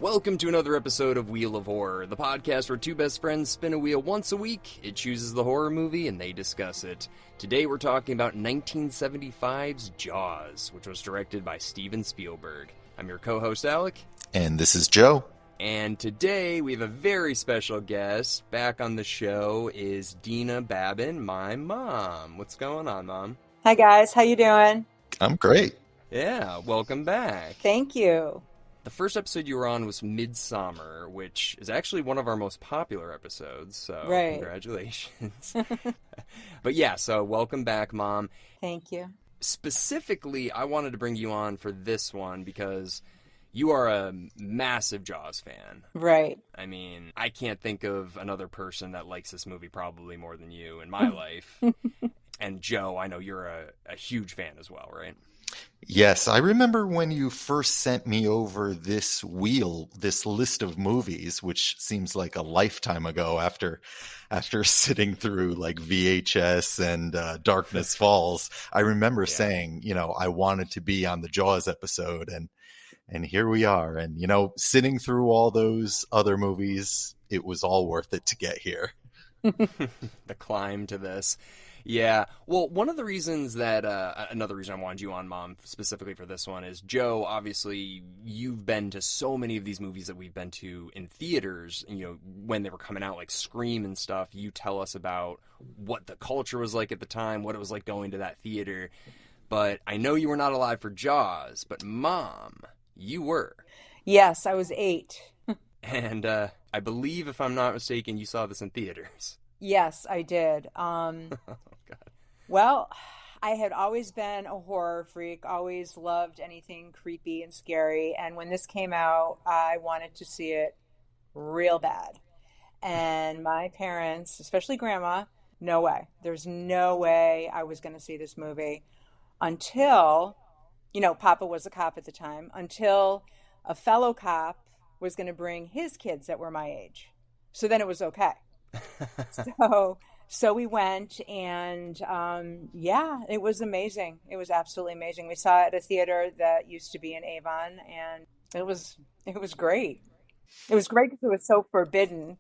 Welcome to another episode of Wheel of Horror, the podcast where two best friends spin a wheel once a week. It chooses the horror movie and they discuss it. Today we're talking about 1975's Jaws, which was directed by Steven Spielberg. I'm your co-host Alec. And this is Joe. And today we have a very special guest. Back on the show is Dina Babin, my mom. What's going on, Mom? Hi guys, how you doing? I'm great. Yeah, welcome back. Thank you. The first episode you were on was Midsummer, which is actually one of our most popular episodes, so Congratulations. But yeah, so welcome back, Mom. Thank you. Specifically, I wanted to bring you on for this one because you are a massive Jaws fan. Right. I mean, I can't think of another person that likes this movie probably more than you in my life. And Joe, I know you're a huge fan as well, right? Yes, I remember when you first sent me over this list of movies, which seems like a lifetime ago after sitting through like VHS and Darkness Falls. I remember saying, I wanted to be on the Jaws episode, and here we are. And, sitting through all those other movies, it was all worth it to get here. The climb to this. Yeah, well, one of the reasons that, another reason I wanted you on, Mom, specifically for this one is, Joe, obviously, you've been to so many of these movies that we've been to in theaters, when they were coming out, like Scream and stuff. You tell us about what the culture was like at the time, what it was like going to that theater. But I know you were not alive for Jaws, but Mom, you were. Yes, I was 8. And I believe, if I'm not mistaken, you saw this in theaters. Yes, I did. God. Well, I had always been a horror freak, always loved anything creepy and scary. And when this came out, I wanted to see it real bad. And my parents, especially Grandma, no way. There's no way I was going to see this movie until, Papa was a cop at the time, until a fellow cop was going to bring his kids that were my age. So then it was okay. So we went, and it was amazing. It was absolutely amazing. We saw it at a theater that used to be in Avon, and it was great. It was great because it was so forbidden.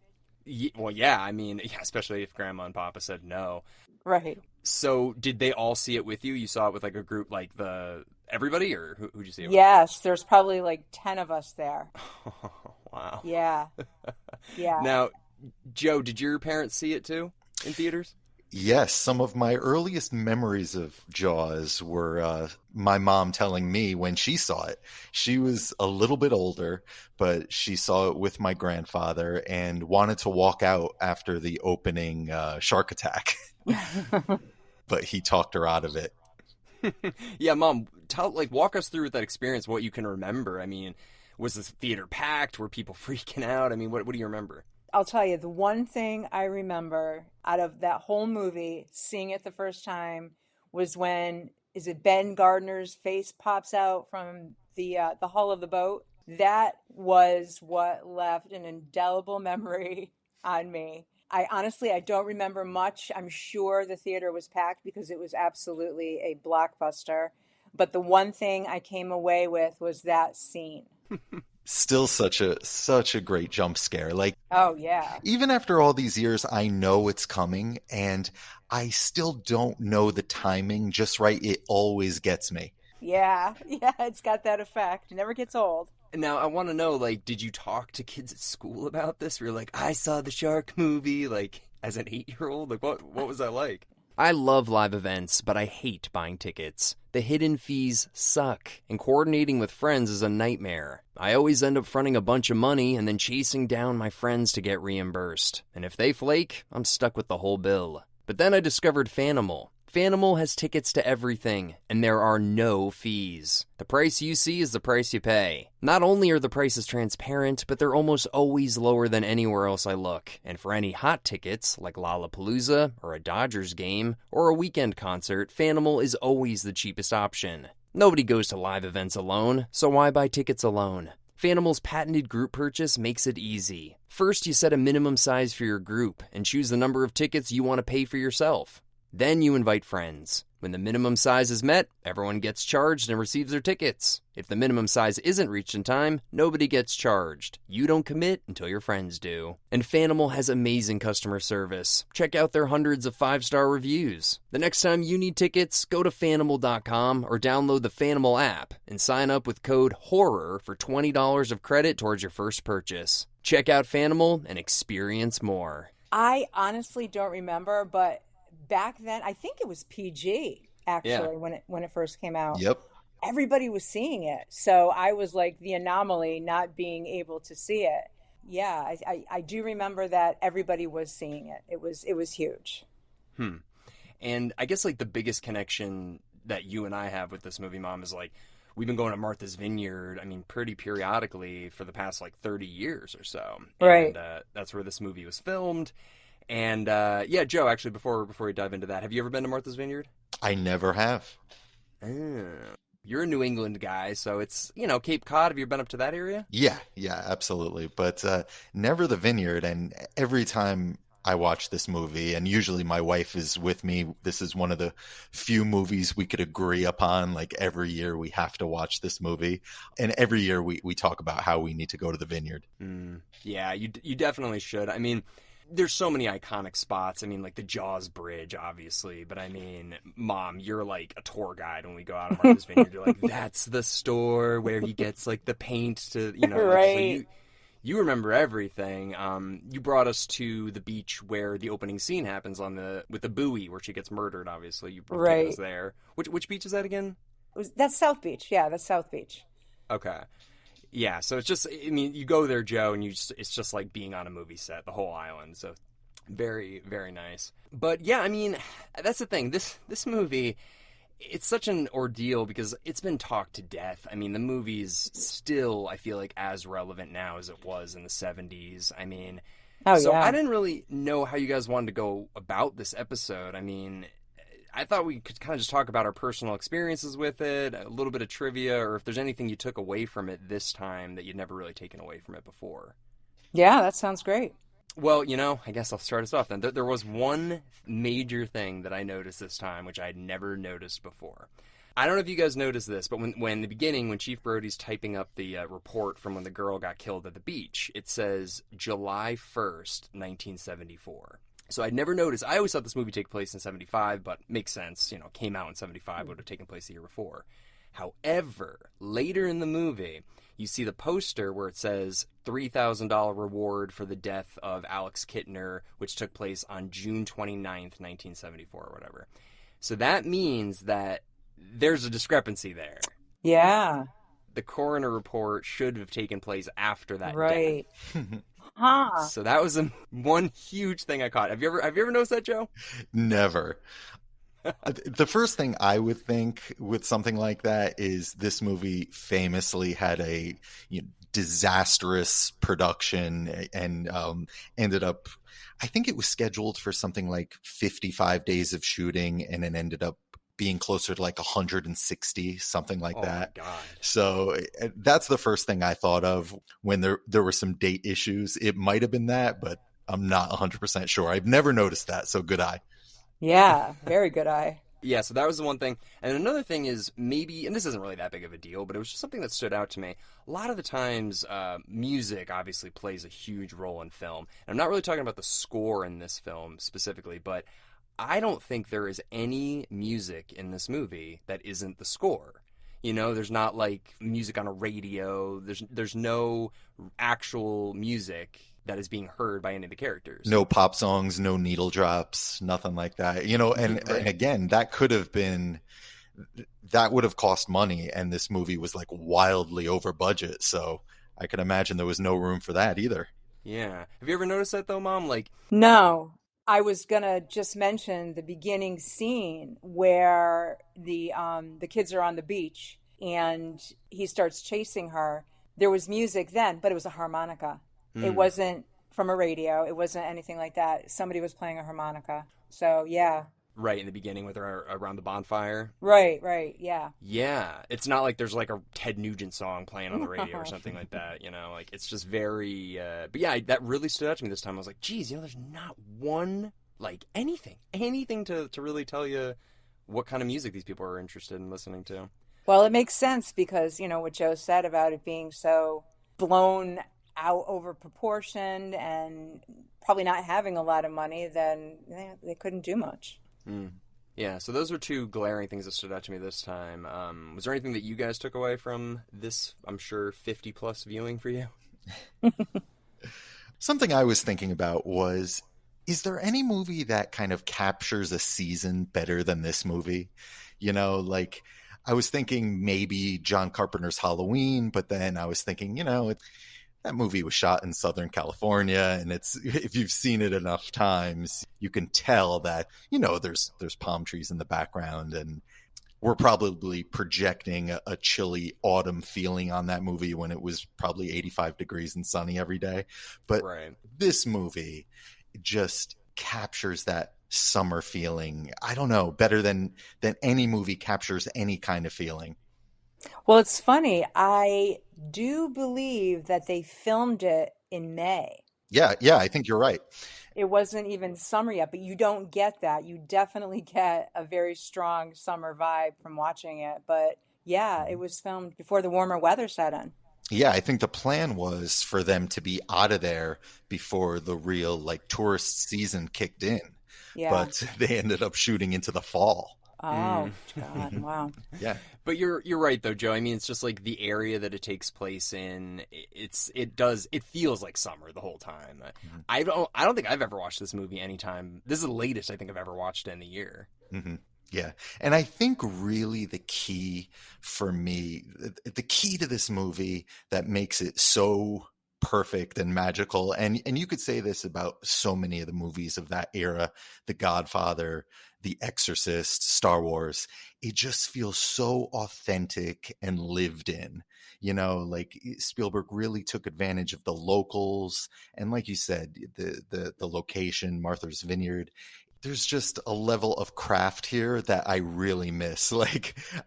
Well, yeah, I mean, especially if Grandma and Papa said no. Right. So did they all see it with you? You saw it with like a group, like everybody, or who'd you see it with? Yes, there's probably like 10 of us there. Oh, wow. Yeah. Yeah. Now, Joe, did your parents see it too in theaters? Yes, some of my earliest memories of Jaws were my mom telling me when she saw it. She was a little bit older, but she saw it with my grandfather and wanted to walk out after the opening shark attack. But he talked her out of it. Yeah, Mom, walk us through that experience, what you can remember. I mean, was this theater packed? Were people freaking out? I mean, what do you remember? I'll tell you, the one thing I remember out of that whole movie, seeing it the first time, was when, is it Ben Gardner's face pops out from the hull of the boat? That was what left an indelible memory on me. I don't remember much. I'm sure the theater was packed because it was absolutely a blockbuster. But the one thing I came away with was that scene. Still such a great jump scare. Like, oh yeah. Even even after all these years, I know it's coming, and I still don't know the timing just right. It always gets me. Yeah, it's got that effect. It never gets old. Now, I want to know, did you talk to kids at school about this? Where you're like, I saw the shark movie, as an 8-year-old? What was that like? I love live events, but I hate buying tickets. The hidden fees suck, and coordinating with friends is a nightmare. I always end up fronting a bunch of money and then chasing down my friends to get reimbursed. And if they flake, I'm stuck with the whole bill. But then I discovered Fanimal. Fanimal has tickets to everything, and there are no fees. The price you see is the price you pay. Not only are the prices transparent, but they're almost always lower than anywhere else I look. And for any hot tickets, like Lollapalooza, or a Dodgers game, or a weekend concert, Fanimal is always the cheapest option. Nobody goes to live events alone, so why buy tickets alone? Fanimal's patented group purchase makes it easy. First, you set a minimum size for your group, and choose the number of tickets you want to pay for yourself. Then you invite friends. When the minimum size is met, everyone gets charged and receives their tickets. If the minimum size isn't reached in time, nobody gets charged. You don't commit until your friends do. And Fanimal has amazing customer service. Check out their hundreds of 5-star reviews. The next time you need tickets, go to Fanimal.com or download the Fanimal app and sign up with code HORROR for $20 of credit towards your first purchase. Check out Fanimal and experience more. I honestly don't remember, but back then, I think it was PG actually when it first came out. Yep. Everybody was seeing it, so I was like the anomaly not being able to see it. Yeah, I do remember that everybody was seeing it. It was huge. And I guess like the biggest connection that you and I have with this movie, Mom, is like we've been going to Martha's Vineyard, I mean, pretty periodically for the past like 30 years or so. Right. And that's where this movie was filmed. And Joe, actually, before we dive into that, have you ever been to Martha's Vineyard? I never have. You're a New England guy, so it's, Cape Cod. Have you been up to that area? Yeah, absolutely. But never the Vineyard. And every time I watch this movie, and usually my wife is with me, this is one of the few movies we could agree upon. Like every year we have to watch this movie. And every year we talk about how we need to go to the Vineyard. Yeah, you definitely should. I mean, there's so many iconic spots. I mean, like the Jaws Bridge, obviously. But I mean, Mom, you're like a tour guide when we go out of Martha's Vineyard. You're like, that's the store where he gets like the paint to, Right. So you remember everything. You brought us to the beach where the opening scene happens with the buoy where she gets murdered. Obviously, you brought us there. Which beach is that again? That's South Beach. Yeah, that's South Beach. Okay. Yeah, so it's just, I mean, you go there, Joe, and it's just like being on a movie set, the whole island. So very, very nice. But yeah, I mean, that's the thing. This movie, it's such an ordeal because it's been talked to death. I mean, the movie's still, I feel like, as relevant now as it was in the 70s. I mean, I didn't really know how you guys wanted to go about this episode. I mean, I thought we could kind of just talk about our personal experiences with it, a little bit of trivia, or if there's anything you took away from it this time that you'd never really taken away from it before. Yeah, that sounds great. Well, I guess I'll start us off then. There was one major thing that I noticed this time, which I'd never noticed before. I don't know if you guys noticed this, but when in the beginning, when Chief Brody's typing up the report from when the girl got killed at the beach, it says July 1st, 1974. So I'd never noticed. I always thought this movie took place in 75, but makes sense. Came out in 75, would have taken place the year before. However, later in the movie, you see the poster where it says $3,000 reward for the death of Alex Kittner, which took place on June 29th, 1974 or whatever. So that means that there's a discrepancy there. Yeah. The coroner report should have taken place after that right. death. Huh. So that was one huge thing I caught. Have you ever noticed that, Joe? Never. The first thing I would think with something like that is this movie famously had a disastrous production and ended up, I think it was scheduled for something like 55 days of shooting, and it ended up being closer to like 160, something like that. Oh my God. So that's the first thing I thought of when there were some date issues. It might have been that, but I'm not 100% sure. I've never noticed that, so good eye. Yeah, very good eye. Yeah, so that was the one thing. And another thing is maybe, and this isn't really that big of a deal, but it was just something that stood out to me. A lot of the times, music obviously plays a huge role in film. And I'm not really talking about the score in this film specifically, but I don't think there is any music in this movie that isn't the score. There's not like music on a radio. There's no actual music that is being heard by any of the characters. No pop songs, no needle drops, nothing like that. And again, that would have cost money, and this movie was like wildly over budget. So I can imagine there was no room for that either. Yeah. Have you ever noticed that though, Mom? No. I was gonna just mention the beginning scene where the kids are on the beach and he starts chasing her. There was music then, but it was a harmonica. It wasn't from a radio. It wasn't anything like that. Somebody was playing a harmonica. So yeah. Right in the beginning with her around the bonfire. Right, yeah. Yeah, it's not like there's like a Ted Nugent song playing on the radio or something like that, it's just very, but yeah, that really stood out to me this time. I was like, geez, there's not one, like anything to really tell you what kind of music these people are interested in listening to. Well, it makes sense because, what Joe said about it being so blown out over proportion and probably not having a lot of money, then they couldn't do much. Mm. Yeah, so those were two glaring things that stood out to me this time. Was there anything that you guys took away from this, I'm sure, 50-plus viewing for you? Something I was thinking about was, is there any movie that kind of captures a season better than this movie? Like I was thinking maybe John Carpenter's Halloween, but then I was thinking, that movie was shot in Southern California, and if you've seen it enough times, you can tell that, there's palm trees in the background, and we're probably projecting a chilly autumn feeling on that movie when it was probably 85 degrees and sunny every day. But This movie just captures that summer feeling. I don't know, better than any movie captures any kind of feeling. Well, it's funny. I do believe that they filmed it in May. Yeah, I think you're right. It wasn't even summer yet, but you don't get that. You definitely get a very strong summer vibe from watching it. But yeah, it was filmed before the warmer weather set in. Yeah, I think the plan was for them to be out of there before the real tourist season kicked in. Yeah. But they ended up shooting into the fall. Oh, God, wow. Yeah. But you're right though, Joe. I mean, it's just like the area that it takes place in. It feels like summer the whole time. Mm-hmm. I don't think I've ever watched this movie anytime. This is the latest I think I've ever watched it in a year. Mm-hmm. Yeah. And I think really the key for me, the key to this movie that makes it so perfect and magical, and you could say this about so many of the movies of that era, The Godfather, The Exorcist, Star Wars, it just feels so authentic and lived in. Spielberg really took advantage of the locals, and like you said, the location, Martha's Vineyard. There's just a level of craft here that I really miss.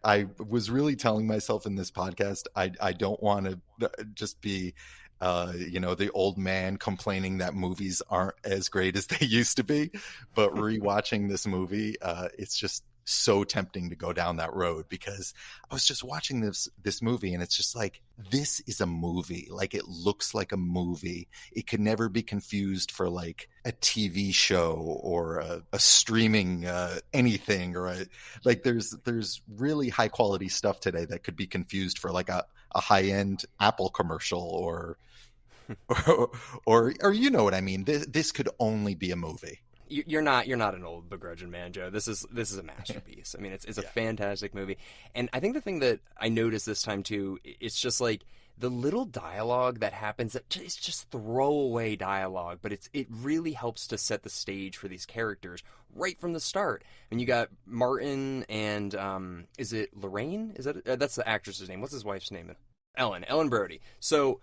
I was really telling myself in this podcast, I don't want to just be the old man complaining that movies aren't as great as they used to be. But rewatching this movie, it's just so tempting to go down that road, because I was just watching this movie, and it's just like, this is a movie. It looks like a movie. It could never be confused for a TV show or a streaming anything, or there's really high quality stuff today that could be confused for a high end Apple commercial or you know what I mean. This could only be a movie. You're not an old begrudging man, Joe. This is a masterpiece. I mean, it's a fantastic movie. And I think the thing that I noticed this time too, it's just the little dialogue that happens, it's just throwaway dialogue, but it really helps to set the stage for these characters right from the start. And you got Martin and is it Lorraine? Is that's the actress's name? What's his wife's name? Ellen Brody. So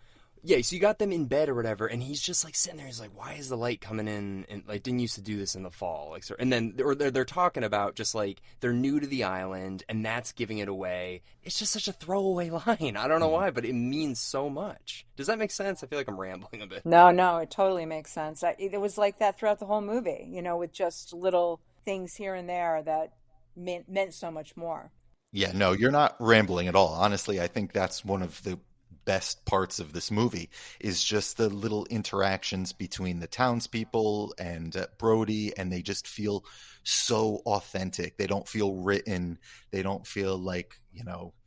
yeah, so you got them in bed or whatever, and he's just sitting there. He's like, "Why is the light coming in?" And didn't used to do this in the fall. And then they're talking about just they're new to the island, and that's giving it away. It's just such a throwaway line. I don't know why, but it means so much. Does that make sense? I feel like I'm rambling a bit. No, it totally makes sense. It was like that throughout the whole movie. With just little things here and there that meant so much more. Yeah, no, you're not rambling at all. Honestly, I think that's one of the best parts of this movie, is just the little interactions between the townspeople and Brody, and they just feel so authentic. They don't feel written. They don't feel like,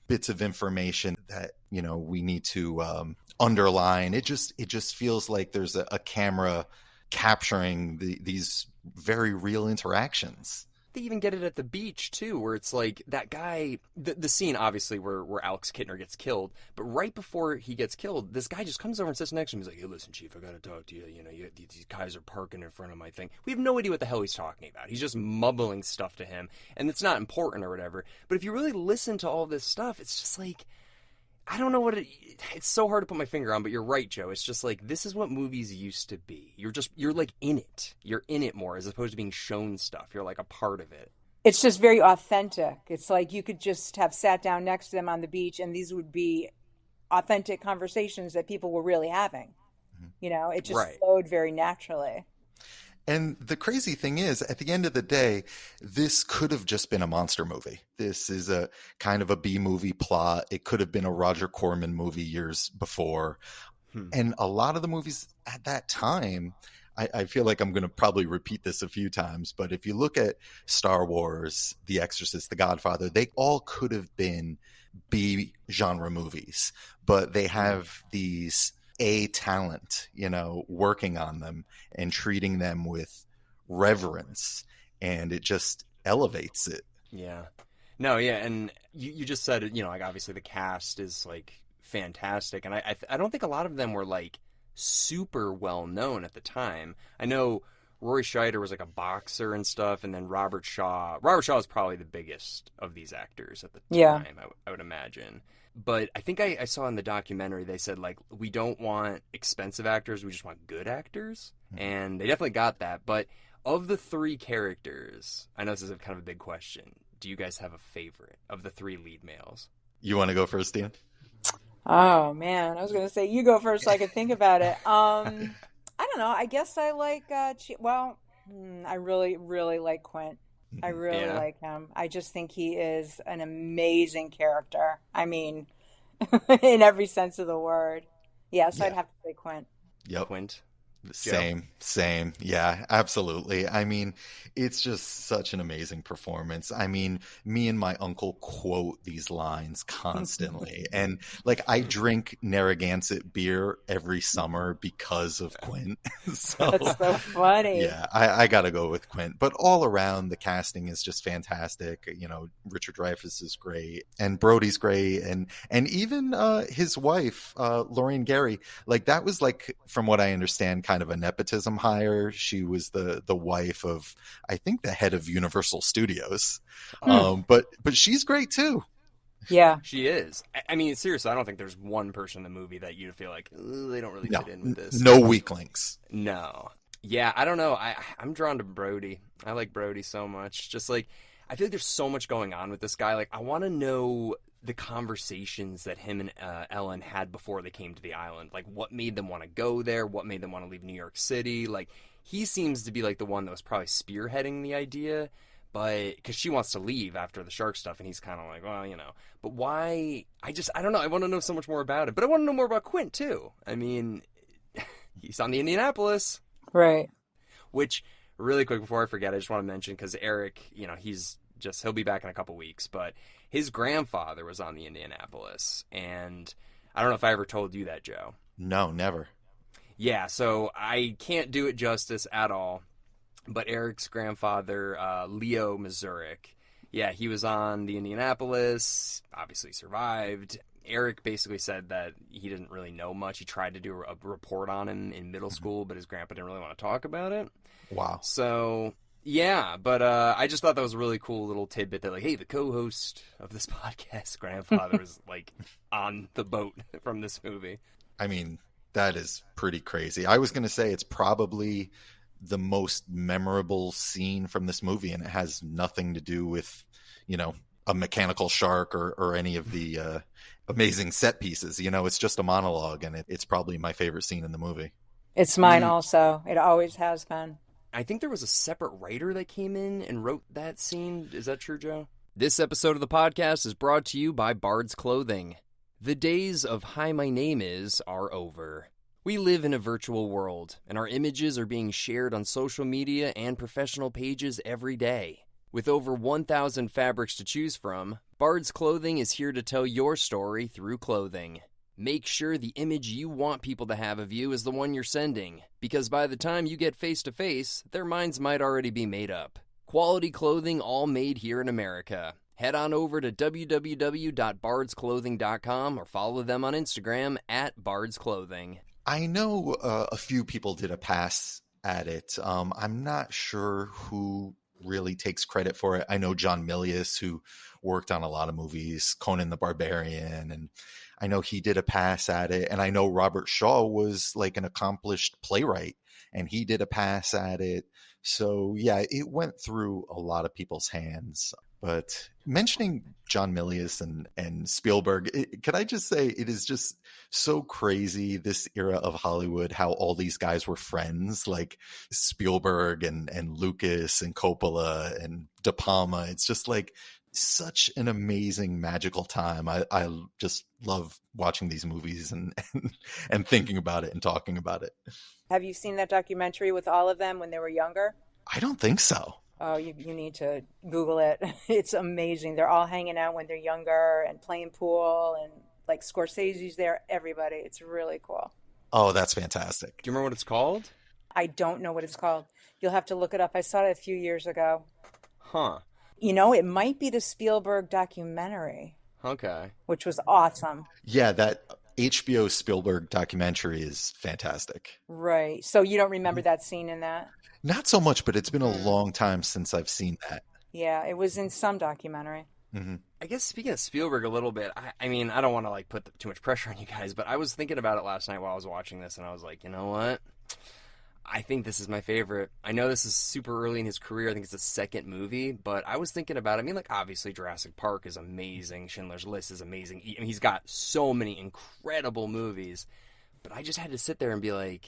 bits of information that, we need to underline. It just feels like there's a camera capturing these very real interactions. They even get it at the beach too, where it's that guy, the scene obviously where Alex Kittner gets killed, but right before he gets killed, this guy just comes over and sits next to him. He's like, "Hey, listen, Chief, I gotta talk to you. These guys are parking in front of my thing." We have no idea what the hell he's talking about. He's just mumbling stuff to him, and it's not important or whatever. But if you really listen to all this stuff, it's just I don't know it's so hard to put my finger on, but you're right, Joe. It's just this is what movies used to be. You're in it. You're in it more as opposed to being shown stuff. You're a part of it. It's just very authentic. It's you could just have sat down next to them on the beach, and these would be authentic conversations that people were really having. It just flowed very naturally. And the crazy thing is, at the end of the day, this could have just been a monster movie. This is a kind of a B movie plot. It could have been a Roger Corman movie years before. And a lot of the movies at that time, I feel like I'm going to probably repeat this a few times, but if you look at Star Wars, The Exorcist, The Godfather, they all could have been B genre movies, but they have these A talent, working on them and treating them with reverence, and it just elevates it. Yeah. No, yeah, and you just said it, like obviously the cast is like fantastic, and I don't think a lot of them were like super well known at the time. I know Roy Scheider was like a boxer and stuff, and then Robert Shaw is probably the biggest of these actors at the time, I would imagine. But I think I saw in the documentary they said, like, we don't want expensive actors, we just want good actors. And they definitely got that. But of the three characters, I know this is kind of a big question, do you guys have a favorite of the three lead males? You want to go first, Dan? Oh man, I was gonna say you go first so I could think about it. I don't know. I guess I like. I really, really like Quint. I really like him. I just think he is an amazing character. I mean, in every sense of the word. Yes, I'd have to say Quint. Yep. Quint. Same. Yeah, absolutely. I mean, it's just such an amazing performance. I mean, me and my uncle quote these lines constantly. And like, I drink Narragansett beer every summer because of Quint. So, that's so funny. Yeah, I got to go with Quint. But all around, the casting is just fantastic. Richard Dreyfuss is great, and Brody's great. And even his wife, Lorraine Gary, like that was like, from what I understand, kind of a nepotism hire. She was the wife of, I think, the head of Universal Studios. But she's great too. Yeah, she is. I mean, seriously, I don't think there's one person in the movie that you feel like they don't really fit in with this. No weak links. No. Yeah, I don't know. I'm drawn to Brody. I like Brody so much. Just like, I feel like there's so much going on with this guy. Like, I want to know the conversations that him and Ellen had before they came to the island. Like, what made them want to go there? What made them want to leave New York City? Like, he seems to be like the one that was probably spearheading the idea, but because she wants to leave after the shark stuff, and he's kind of like, well, but why? I don't know. I want to know so much more about it, but I want to know more about Quint too. I mean, he's on the Indianapolis, right? Which, really quick before I forget, I just want to mention, because Eric, he'll be back in a couple weeks, but his grandfather was on the Indianapolis, and I don't know if I ever told you that, Joe. No, never. Yeah, so I can't do it justice at all, but Eric's grandfather, Leo Mazurek, yeah, he was on the Indianapolis, obviously survived. Eric basically said that he didn't really know much. He tried to do a report on him in middle school, but his grandpa didn't really want to talk about it. Wow. So, yeah, but I just thought that was a really cool little tidbit that, like, hey, the co-host of this podcast, grandfather, was, like, on the boat from this movie. I mean, that is pretty crazy. I was going to say it's probably the most memorable scene from this movie, and it has nothing to do with, a mechanical shark or any of the amazing set pieces. It's just a monologue, and it's probably my favorite scene in the movie. It's mine also. It always has been. I think there was a separate writer that came in and wrote that scene. Is that true, Joe? This episode of the podcast is brought to you by Bard's Clothing. The days of "Hi, my name is" are over. We live in a virtual world, and our images are being shared on social media and professional pages every day. With over 1,000 fabrics to choose from, Bard's Clothing is here to tell your story through clothing. Make sure the image you want people to have of you is the one you're sending, because by the time you get face-to-face, their minds might already be made up. Quality clothing all made here in America. Head on over to www.bardsclothing.com or follow them on Instagram @bardsclothing. I know a few people did a pass at it. I'm not sure who really takes credit for it. I know John Milius, who worked on a lot of movies, Conan the Barbarian, and I know he did a pass at it. And I know Robert Shaw was like an accomplished playwright, and he did a pass at it. So yeah, it went through a lot of people's hands. But mentioning John Milius and Spielberg, can I just say it is just so crazy, this era of Hollywood, how all these guys were friends, like Spielberg and Lucas and Coppola and De Palma. It's just like such an amazing, magical time. I just love watching these movies and thinking about it and talking about it. Have you seen that documentary with all of them when they were younger? I don't think so. Oh, you need to Google it. It's amazing. They're all hanging out when they're younger and playing pool, and like Scorsese's there, everybody. It's really cool. Oh, that's fantastic. Do you remember what it's called? I don't know what it's called. You'll have to look it up. I saw it a few years ago. Huh. You know, it might be the Spielberg documentary, Okay. which was awesome. Yeah, that HBO Spielberg documentary is fantastic. Right. So you don't remember that scene in that? Not so much, but it's been a long time since I've seen that. Yeah, it was in some documentary. Mm-hmm. I guess speaking of Spielberg a little bit, I mean, I don't want to like put too much pressure on you guys, but I was thinking about it last night while I was watching this, and I was like, you know what? I think this is my favorite. I know this is super early in his career. I think it's the second movie, but I was thinking about it. I mean, like, obviously Jurassic Park is amazing. Schindler's List is amazing. I mean, he's got so many incredible movies, but I just had to sit there and be like,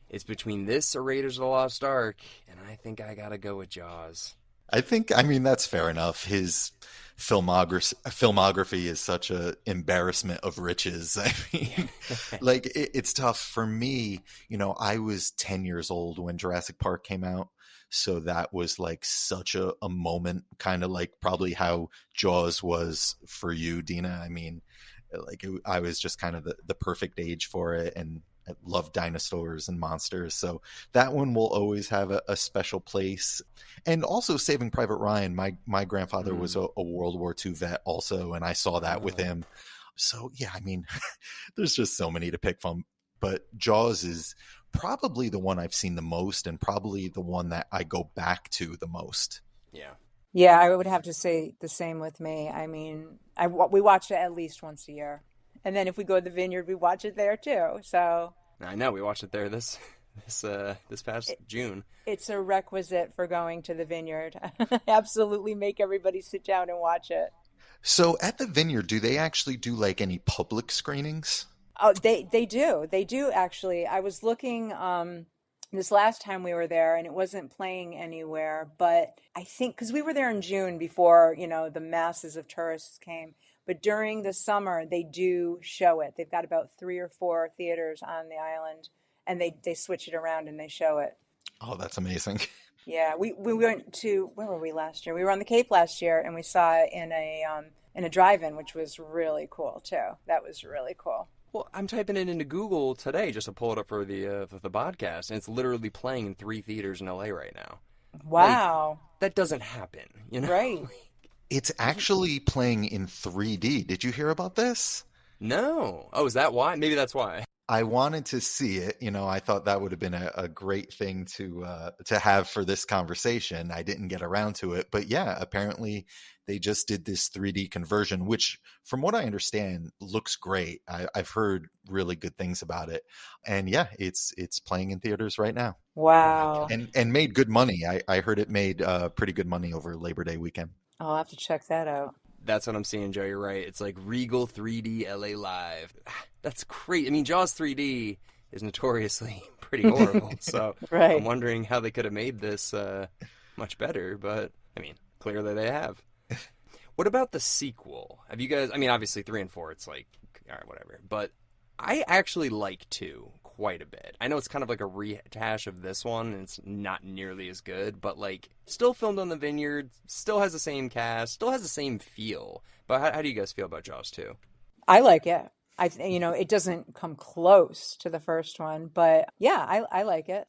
it's between this or Raiders of the Lost Ark, and I think I gotta go with Jaws. I mean, that's fair enough. His filmography is such a embarrassment of riches. I mean, like it's tough for me. You know, I was 10 years old when Jurassic Park came out. So that was like such a moment, kind of like probably how Jaws was for you, Dina. I mean, like I was just kind of the perfect age for it. And I love dinosaurs and monsters. So that one will always have a special place. And also Saving Private Ryan. My grandfather was a World War II vet also, and I saw that with him. So yeah, I mean, there's just so many to pick from. But Jaws is probably the one I've seen the most, and probably the one that I go back to the most. Yeah. Yeah, I would have to say the same with me. I mean, we watch it at least once a year. And then if we go to the Vineyard, we watch it there too. So I know, we watched it there this past June. It's a requisite for going to the Vineyard. Absolutely make everybody sit down and watch it. So at the Vineyard, do they actually do like any public screenings? Oh, they do. They do actually. I was looking this last time we were there, and it wasn't playing anywhere, but I think because we were there in June before, you know, the masses of tourists came. But during the summer, they do show it. They've got about 3 or 4 theaters on the island, and they switch it around and they show it. Oh, that's amazing. Yeah, we went to, where were we last year? We were on the Cape last year, and we saw it in a drive-in, which was really cool too. That was really cool. Well, I'm typing it into Google today just to pull it up for the podcast, and it's literally playing in 3 theaters in LA right now. Wow. Like, that doesn't happen, you know? Right. It's actually playing in 3D. Did you hear about this? No. Oh, is that why? Maybe that's why. I wanted to see it. You know, I thought that would have been a great thing to have for this conversation. I didn't get around to it, but yeah, apparently they just did this 3D conversion, which, from what I understand, looks great. I've heard really good things about it, and yeah, it's playing in theaters right now. Wow. And made good money. I heard it made pretty good money over Labor Day weekend. I'll have to check that out. That's what I'm seeing, Joe. You're right. It's like Regal 3D LA Live. That's great. I mean, Jaws 3D is notoriously pretty horrible. So Right. I'm wondering how they could have made this much better. But, I mean, clearly they have. What about the sequel? Have you guys, I mean, obviously 3 and 4, it's like, all right, whatever. But I actually like 2 quite a bit. I know it's kind of like a rehash of this one, and it's not nearly as good, but like still filmed on the Vineyard, still has the same cast, still has the same feel. But how do you guys feel about Jaws 2? I like it. It doesn't come close to the first one, but yeah, I like it.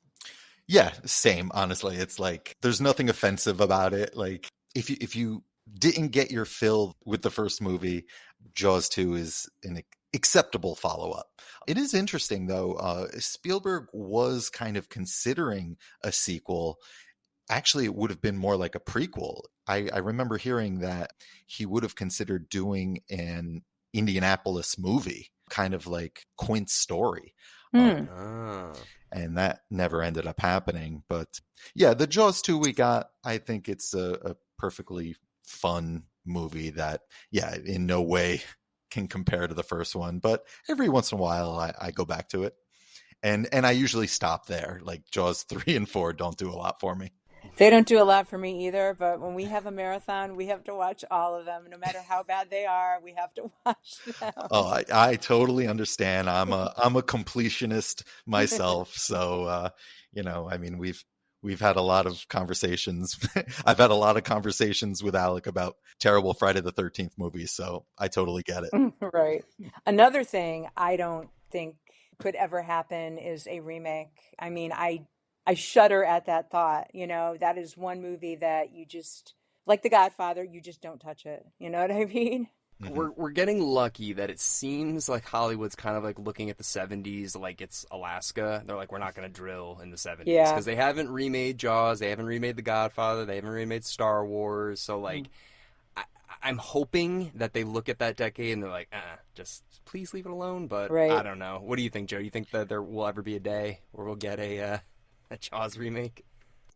Yeah, same. Honestly, it's like there's nothing offensive about it. Like if you didn't get your fill with the first movie, Jaws 2 is an acceptable follow-up. It is interesting, though. Spielberg was kind of considering a sequel. Actually, it would have been more like a prequel. I remember hearing that he would have considered doing an Indianapolis movie, kind of like Quint's story. And that never ended up happening. But yeah, the Jaws 2 we got, I think it's a perfectly fun movie that, yeah, in no way can compare to the first one. But every once in a while, I go back to it. And I usually stop there. Like Jaws 3 and 4 don't do a lot for me. They don't do a lot for me either, but when we have a marathon, we have to watch all of them. No matter how bad they are, we have to watch them. Oh, I totally understand. I'm a completionist myself, so I mean, we've had a lot of conversations. I've had a lot of conversations with Alec about terrible Friday the 13th movies, so I totally get it. Right. Another thing I don't think could ever happen is a remake. I mean, I shudder at that thought. That is one movie that you just, like The Godfather, you just don't touch it. You know what I mean? We're getting lucky that it seems like Hollywood's kind of like looking at the 70s like it's Alaska. They're like, we're not going to drill in the 70s because they haven't remade Jaws, they haven't remade The Godfather, they haven't remade Star Wars. So like, I'm hoping that they look at that decade and they're like, just please leave it alone. But I don't know. What do you think, Joe? You think that there will ever be a day where we'll get a Jaws remake?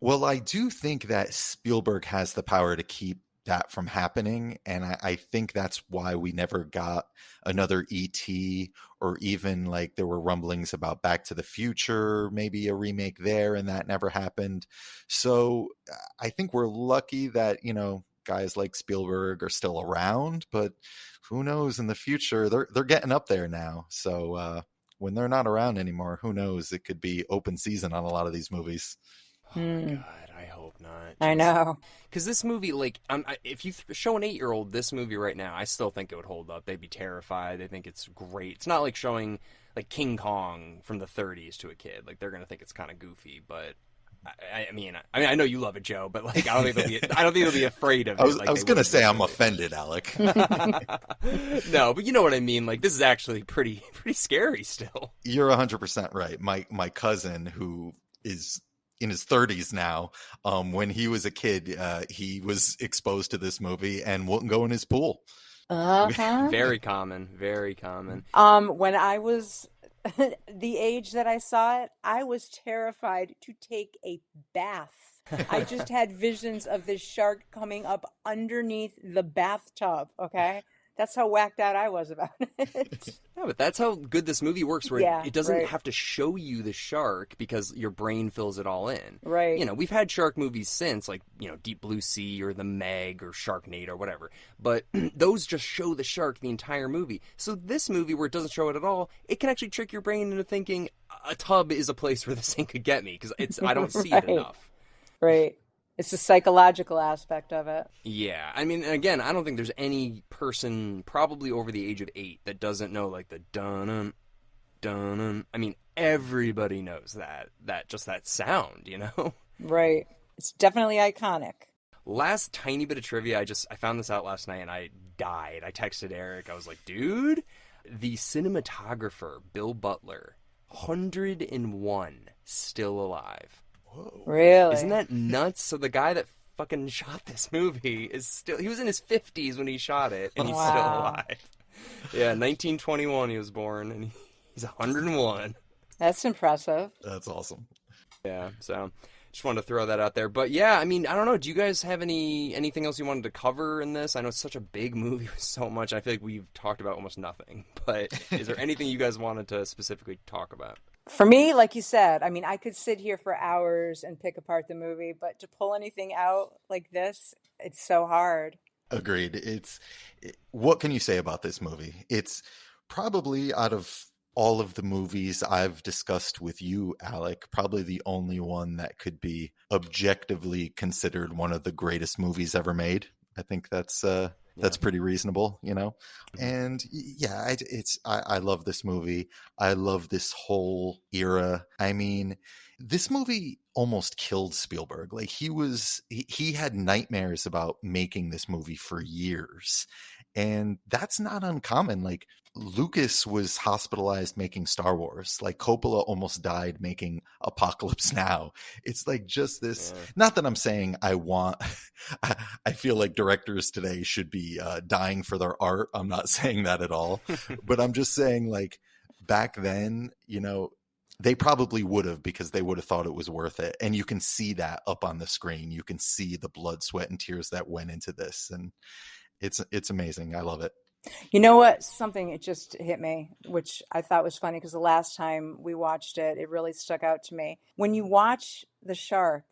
Well, I do think that Spielberg has the power to keep that from happening, and I think that's why we never got another E.T., or even like there were rumblings about Back to the Future, maybe a remake there, and that never happened. So I think we're lucky that, guys like Spielberg are still around, but who knows in the future? They're getting up there now. So when they're not around anymore, who knows? It could be open season on a lot of these movies. Oh my God, I hope not. I know. Because this movie, like, if you show an 8-year-old this movie right now, I still think it would hold up. They'd be terrified. They think it's great. It's not like showing, like, King Kong from the 30s to a kid. Like, they're going to think it's kind of goofy, but... I mean, I know you love it, Joe, but like, I don't think they'll be afraid of it. I was going to say I'm offended, Alec. No, but you know what I mean. Like, this is actually pretty scary still. You're 100% right. My cousin, who is in his 30s now, when he was a kid, he was exposed to this movie and wouldn't go in his pool. Very common. Very common. When I was the age that I saw it, I was terrified to take a bath. I just had visions of this shark coming up underneath the bathtub, okay? That's how whacked out I was about it. Yeah, but that's how good this movie works, where it doesn't have to show you the shark because your brain fills it all in. Right. We've had shark movies since, like, Deep Blue Sea or The Meg or Sharknado or whatever. But those just show the shark the entire movie. So this movie, where it doesn't show it at all, it can actually trick your brain into thinking a tub is a place where this thing could get me because I don't see it enough. Right. It's the psychological aspect of it. Yeah. I mean, again, I don't think there's any person probably over the age of 8 that doesn't know, like, the dun-dun, dun-dun. I mean, everybody knows that just that sound, Right. It's definitely iconic. Last tiny bit of trivia, I found this out last night and I died. I texted Eric. I was like, dude, the cinematographer, Bill Butler, 101, still alive. Whoa. Really? Isn't that nuts? So the guy that fucking shot this movie he was in his 50s when he shot it, and he's still alive. Yeah, 1921 he was born, and he's 101. That's impressive. That's awesome. Yeah, so just wanted to throw that out there. But yeah, I mean, I don't know. Do you guys have anything else you wanted to cover in this? I know it's such a big movie with so much. I feel like we've talked about almost nothing. But is there anything you guys wanted to specifically talk about? For me, like you said, I mean, I could sit here for hours and pick apart the movie, but to pull anything out like this, it's so hard. Agreed. What can you say about this movie? It's probably, out of all of the movies I've discussed with you, Alec, probably the only one that could be objectively considered one of the greatest movies ever made. I think that's pretty reasonable, And yeah, I love this movie. I love this whole era. I mean, this movie almost killed Spielberg. Like, he had nightmares about making this movie for years. And that's not uncommon. Like, Lucas was hospitalized making Star Wars. Like, Coppola almost died making Apocalypse Now. It's like just this, not that I'm saying I feel like directors today should be dying for their art. I'm not saying that at all. But I'm just saying, like, back then, They probably would have, because they would have thought it was worth it. And you can see that up on the screen. You can see the blood, sweat, and tears that went into this. And it's amazing. I love it. You know what? Something it just hit me, which I thought was funny because the last time we watched it, it really stuck out to me. When you watch the shark,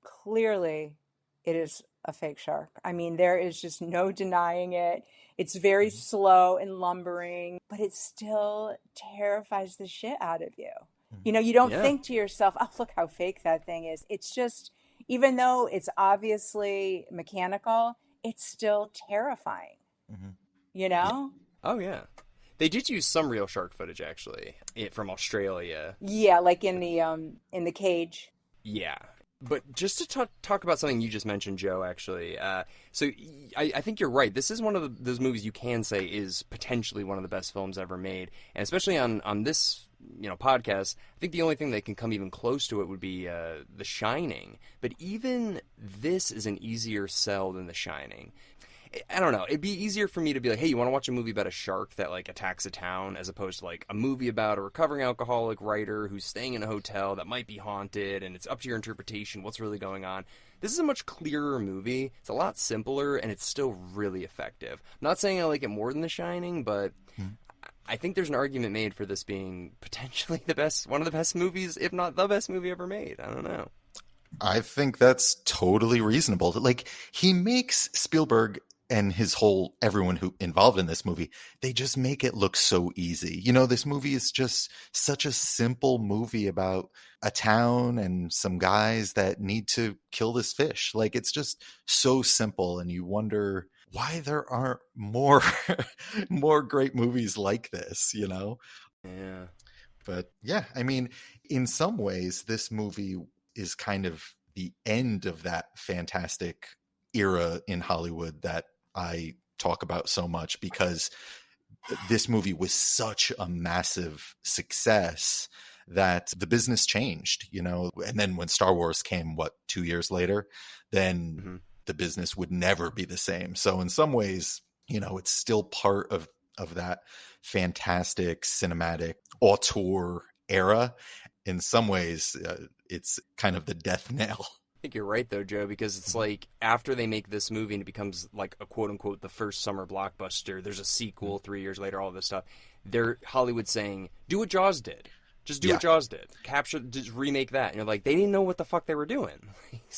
clearly it is a fake shark. I mean, there is just no denying it. It's very slow and lumbering, but it still terrifies the shit out of you. You know, you don't Yeah. think to yourself, oh, look how fake that thing is. It's just, even though it's obviously mechanical, it's still terrifying, Mm-hmm. you know? Oh yeah. They did use some real shark footage actually, from Australia. Yeah, like in the cage. Yeah. But just to talk about something you just mentioned, Joe, actually. I think you're right. This is one of those movies you can say is potentially one of the best films ever made. And especially on this, podcast, I think the only thing that can come even close to it would be The Shining. But even this is an easier sell than The Shining. I don't know. It'd be easier for me to be like, hey, you want to watch a movie about a shark that like attacks a town, as opposed to like a movie about a recovering alcoholic writer who's staying in a hotel that might be haunted, and it's up to your interpretation what's really going on. This is a much clearer movie. It's a lot simpler, and it's still really effective. I'm not saying I like it more than The Shining, but I think there's an argument made for this being potentially one of the best movies, if not the best movie ever made. I don't know. I think that's totally reasonable. Like, he makes Spielberg and everyone who involved in this movie, they just make it look so easy. This movie is just such a simple movie about a town and some guys that need to kill this fish. Like, it's just so simple, and you wonder why there aren't more more great movies like this, Yeah. But yeah, I mean, in some ways this movie is kind of the end of that fantastic era in Hollywood that I talk about so much, because this movie was such a massive success that the business changed, and then when Star Wars came, 2 years later, then the business would never be the same. So in some ways, it's still part of that fantastic cinematic auteur era. In some ways, it's kind of the death knell. I think you're right, though, Joe, because it's like after they make this movie and it becomes like a quote-unquote the first summer blockbuster, there's a sequel 3 years later, all this stuff. They're Hollywood saying, do what Jaws did. Just do what Jaws did. Just remake that. And you're like, they didn't know what the fuck they were doing.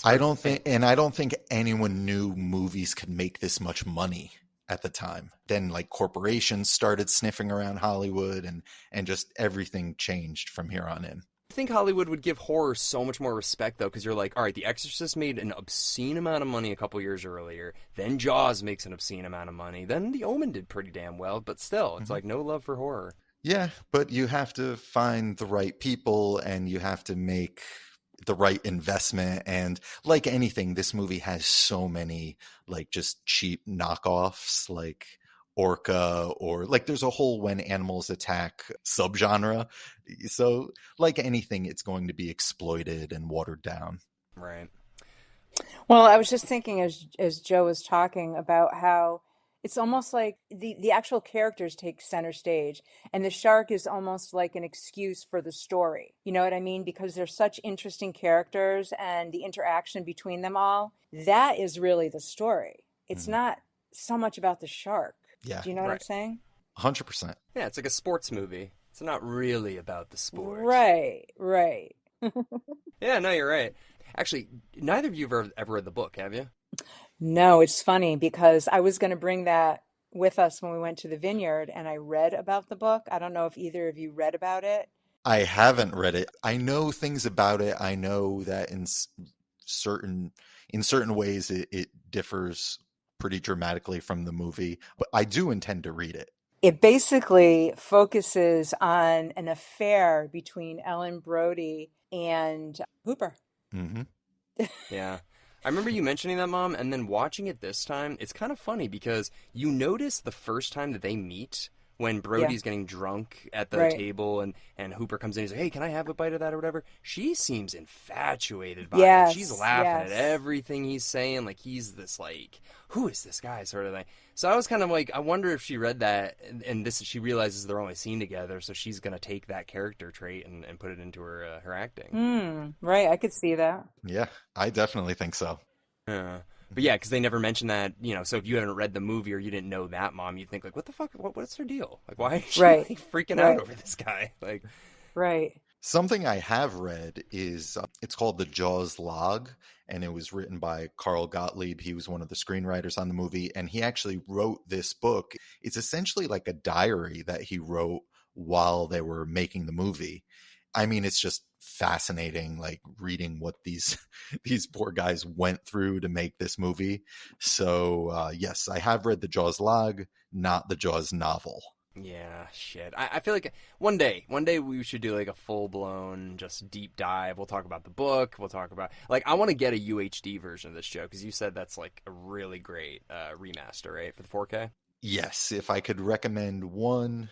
I don't think anyone knew movies could make this much money at the time. Then like corporations started sniffing around Hollywood, and just everything changed from here on in. I think Hollywood would give horror so much more respect, though, because you're like, all right, The Exorcist made an obscene amount of money a couple years earlier. Then Jaws makes an obscene amount of money. Then The Omen did pretty damn well, but still, it's like no love for horror. Yeah, but you have to find the right people, and you have to make the right investment. And like anything, this movie has so many like just cheap knockoffs, like Orca, or like there's a whole When Animals Attack subgenre. So like anything, it's going to be exploited and watered down. Right. Well, I was just thinking as Joe was talking about how it's almost like the actual characters take center stage, and the shark is almost like an excuse for the story. You know what I mean? Because they're such interesting characters, and the interaction between them all, that is really the story. It's not so much about the shark. Yeah. Do you know what I'm saying? 100%. Yeah, it's like a sports movie. It's not really about the sport. Right. Yeah, no, you're right. Actually, neither of you have ever read the book, have you? No, it's funny because I was going to bring that with us when we went to the vineyard, and I read about the book. I don't know if either of you read about it. I haven't read it. I know things about it. I know that in certain ways it differs pretty dramatically from the movie, but I do intend to read it. It basically focuses on an affair between Ellen Brody and Hooper. Mm-hmm. Yeah. I remember you mentioning that, Mom, and then watching it this time, it's kind of funny because you notice the first time that they meet when Brody's getting drunk at the Right. table and Hooper comes in, he's like, hey, can I have a bite of that or whatever? She seems infatuated by him. Yes, She's laughing at yes. everything he's saying. Like, he's this, like, who is this guy sort of thing. So I was kind of like, I wonder if she read that and this she realizes they're only seen together, so she's going to take that character trait and put it into her acting. Right, I could see that. Yeah, I definitely think so. But yeah, because they never mentioned that, so if you haven't read the movie or you didn't know that mom, you'd think, like, what the fuck, what's her deal? Like, why is she Right. like, freaking Right. out over this guy? Like, Right. Something I have read is it's called The Jaws Log, and it was written by Carl Gottlieb. He was one of the screenwriters on the movie, and he actually wrote this book. It's essentially like a diary that he wrote while they were making the movie. I mean, it's just fascinating, like reading what these poor guys went through to make this movie. So yes, I have read the Jaws log, not the Jaws novel. yeah, shit. I feel like one day we should do like a full-blown just deep dive. We'll talk about the book. We'll talk about, like, I want to get a UHD version of this show because you said that's like a really great remaster, right, for the 4K? Yes, if I could recommend one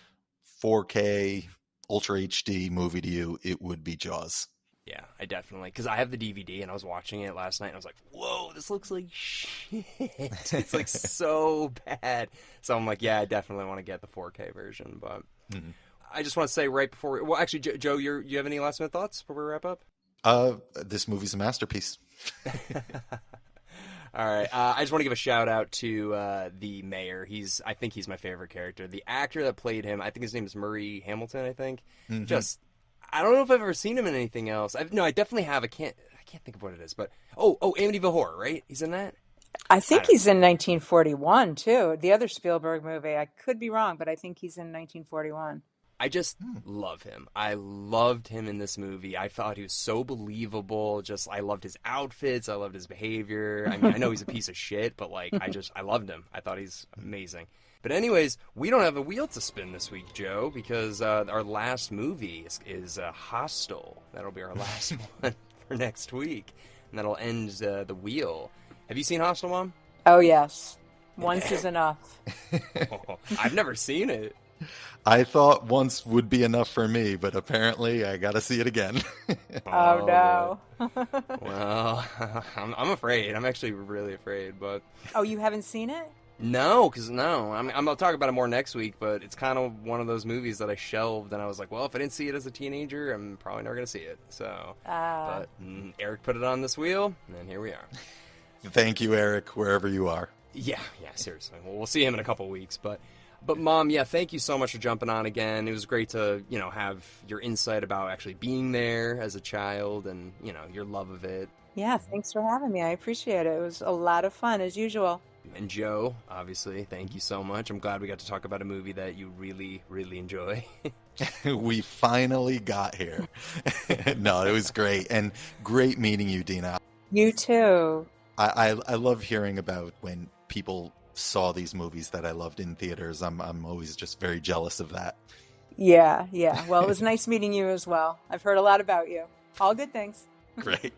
4K Ultra HD movie to you, it would be Jaws. Yeah, I definitely, because I have the DVD and I was watching it last night and I was like, whoa, this looks like shit. It's like so bad. So I'm like, yeah, I definitely want to get the 4K version. But I just want to say right before, well, actually, Joe, you have any last minute thoughts before we wrap up? This movie's a masterpiece. All right. I just want to give a shout out to the mayor. I think he's my favorite character. The actor that played him, I think his name is Murray Hamilton, I think. Just, I don't know if I've ever seen him in anything else. No, I definitely have. I can't think of what it is. But, Amityville Horror, right? He's in that? I think he's in 1941 too. The other Spielberg movie. I could be wrong, but I think he's in 1941. I just love him. I loved him in this movie. I thought he was so believable. Just, I loved his outfits. I loved his behavior. I mean, I know he's a piece of shit, but like, I loved him. I thought he's amazing. But anyways, we don't have a wheel to spin this week, Joe, because our last movie is Hostel. That'll be our last one for next week, and that'll end the wheel. Have you seen Hostel, Mom? Oh yes, once is enough. I've never seen it. I thought once would be enough for me, but apparently I got to see it again. Oh no. Well, I'm afraid. I'm actually really afraid, but... Oh, you haven't seen it? No, because I'm going to talk about it more next week, but it's kind of one of those movies that I shelved, and I was like, well, if I didn't see it as a teenager, I'm probably never going to see it. So, but Eric put it on this wheel, and here we are. Thank you, Eric, wherever you are. Yeah, seriously. Well, we'll see him in a couple weeks, but Mom, yeah, thank you so much for jumping on again. It was great to, have your insight about actually being there as a child and, your love of it. Yeah, thanks for having me. I appreciate it. It was a lot of fun, as usual. And Joe, obviously, thank you so much. I'm glad we got to talk about a movie that you really, really enjoy. We finally got here. No, it was great. And great meeting you, Dina. You too. I love hearing about when people saw these movies that I loved in theaters. I'm always just very jealous of that. Yeah. Well, it was nice meeting you as well. I've heard a lot about you. All good things. Great.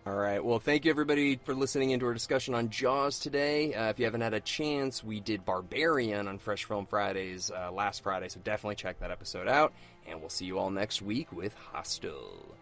All right. Well, thank you, everybody, for listening into our discussion on Jaws today. If you haven't had a chance, we did Barbarian on Fresh Film Fridays last Friday, so definitely check that episode out. And we'll see you all next week with Hostel.